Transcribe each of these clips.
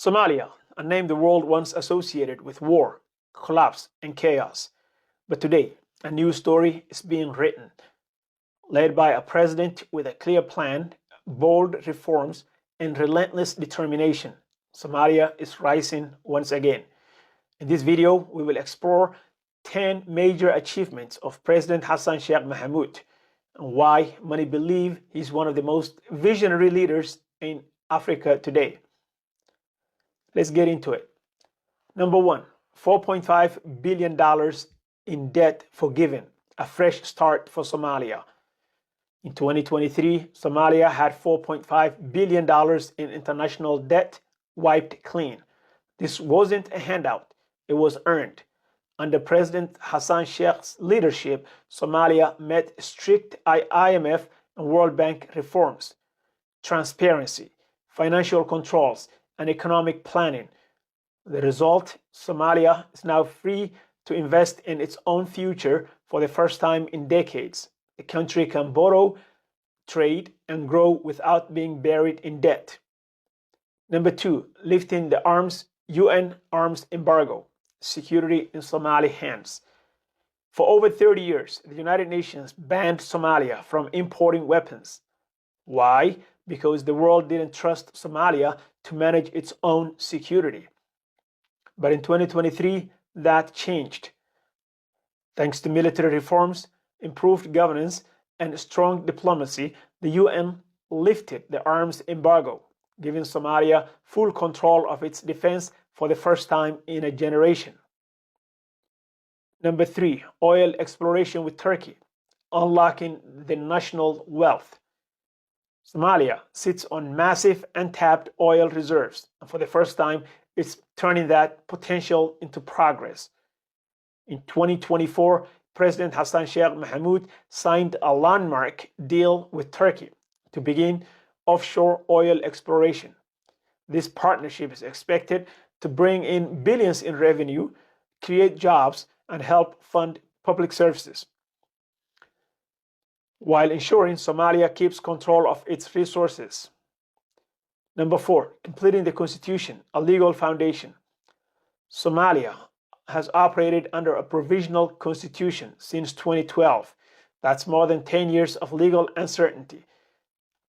Somalia, a name the world once associated with war, collapse, and chaos. But today, a new story is being written, led by a president with a clear plan, bold reforms, and relentless determination. Somalia is rising once again. In this video, we will explore 10 major achievements of President Hassan Sheikh Mohamud and why many believe he's one of the most visionary leaders in Africa today. Let's get into it. Number one, $4.5 billion in debt forgiven, a fresh start for Somalia. In 2023, Somalia had $4.5 billion in international debt wiped clean. This wasn't a handout, it was earned. Under President Hassan Sheikh's leadership, Somalia met strict IMF and World Bank reforms, transparency, financial controls, and economic planning. The result, Somalia is now free to invest in its own future for the first time in decades. The country can borrow, trade, and grow without being buried in debt. Number two, lifting the UN arms embargo, security in Somali hands. For over 30 years, the United Nations banned Somalia from importing weapons. Why? Because the world didn't trust Somalia to manage its own security. But in 2023, that changed. Thanks to military reforms, improved governance, and strong diplomacy, the UN lifted the arms embargo, giving Somalia full control of its defense for the first time in a generation. Number three, oil exploration with Turkey, unlocking the national wealth. Somalia sits on massive untapped oil reserves, and for the first time, it's turning that potential into progress. In 2024, President Hassan Sheikh Mohamud signed a landmark deal with Turkey to begin offshore oil exploration. This partnership is expected to bring in billions in revenue, create jobs, and help fund public services, while ensuring Somalia keeps control of its resources. Number four, completing the constitution, a legal foundation. Somalia has operated under a provisional constitution since 2012. That's more than 10 years of legal uncertainty.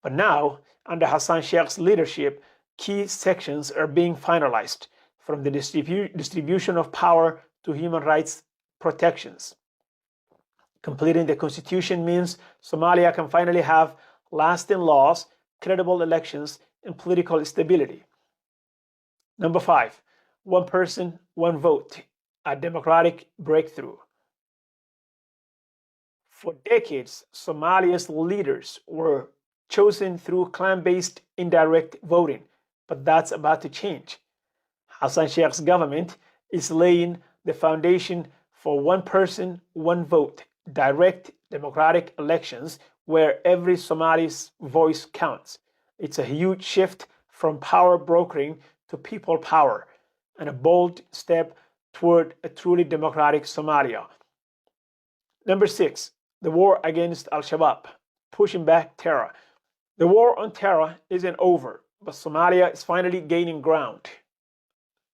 But now, under Hassan Sheikh's leadership, key sections are being finalized, from the distribution of power to human rights protections. Completing the constitution means Somalia can finally have lasting laws, credible elections, and political stability. Number five, one person, one vote, a democratic breakthrough. For decades, Somalia's leaders were chosen through clan-based indirect voting, but that's about to change. Hassan Sheikh's government is laying the foundation for one person, one vote, direct democratic elections where every Somali's voice counts. It's a huge shift from power brokering to people power, and a bold step toward a truly democratic Somalia. Number six, the war against Al-Shabaab, pushing back terror. The war on terror isn't over, but Somalia is finally gaining ground.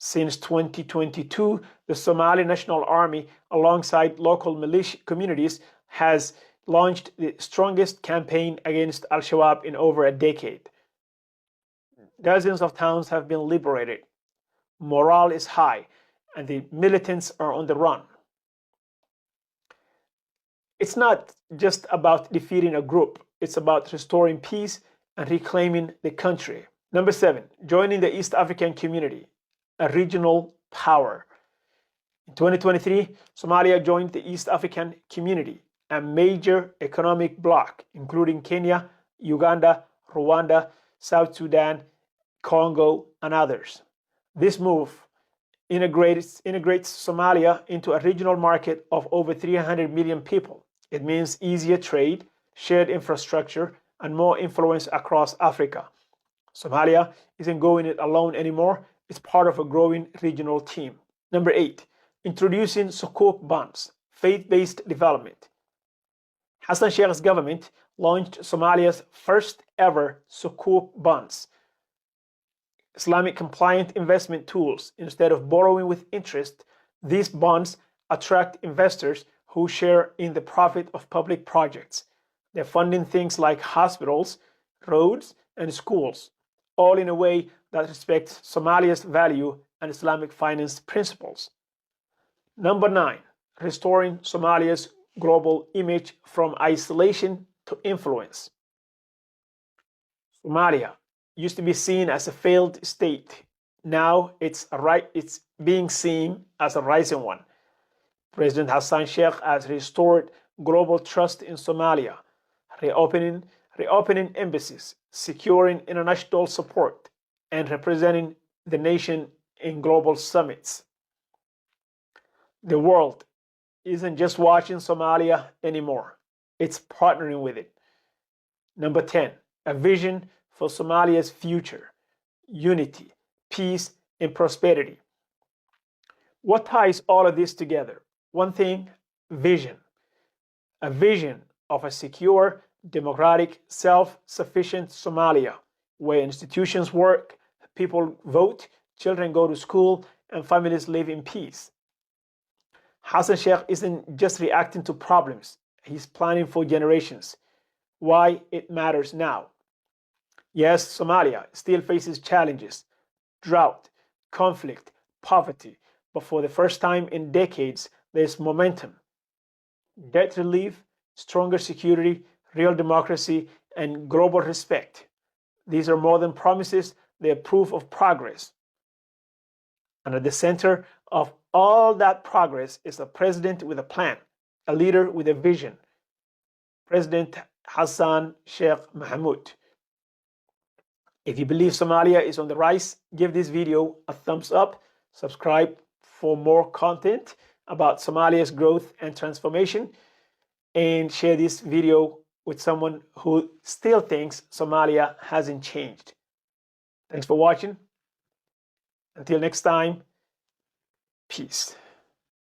Since 2022, the Somali National Army, alongside local militia communities, has launched the strongest campaign against Al-Shabaab in over a decade. Dozens of towns have been liberated. Morale is high, and the militants are on the run. It's not just about defeating a group, it's about restoring peace and reclaiming the country. Number seven, joining the East African community, a regional power. In 2023, Somalia joined the East African community, a major economic bloc, including Kenya, Uganda, Rwanda, South Sudan, Congo, and others. This move integrates Somalia into a regional market of over 300 million people. It means easier trade, shared infrastructure, and more influence across Africa. Somalia isn't going it alone anymore. It's part of a growing regional team. Number eight, introducing Sukuk bonds, faith-based development. Hassan Sheikh's government launched Somalia's first ever Sukuk bonds, Islamic compliant investment tools. Instead of borrowing with interest, these bonds attract investors who share in the profit of public projects. They're funding things like hospitals, roads, and schools, all in a way that respects Somalia's value and Islamic finance principles. Number 9, restoring Somalia's global image from isolation to influence. Somalia used to be seen as a failed state. Now it's being seen as a rising one. President Hassan Sheikh has restored global trust in Somalia, reopening embassies, securing international support, and representing the nation in global summits. The world isn't just watching Somalia anymore, it's partnering with it. Number 10, a vision for Somalia's future: unity, peace, and prosperity. What ties all of this together? One thing: vision. A vision of a secure, democratic, self-sufficient Somalia, where institutions work, people vote, children go to school, and families live in peace. Hassan Sheikh isn't just reacting to problems, he's planning for generations. Why it matters now. Yes, Somalia still faces challenges: drought, conflict, poverty, but for the first time in decades, there's momentum. Debt relief, stronger security, real democracy, and global respect. These are more than promises, they are proof of progress. And at the center of all that progress is a president with a plan, a leader with a vision. President Hassan Sheikh Mohamud. If you believe Somalia is on the rise, give this video a thumbs up, subscribe for more content about Somalia's growth and transformation, and share this video with someone who still thinks Somalia hasn't changed. Thanks for watching. Until next time, peace.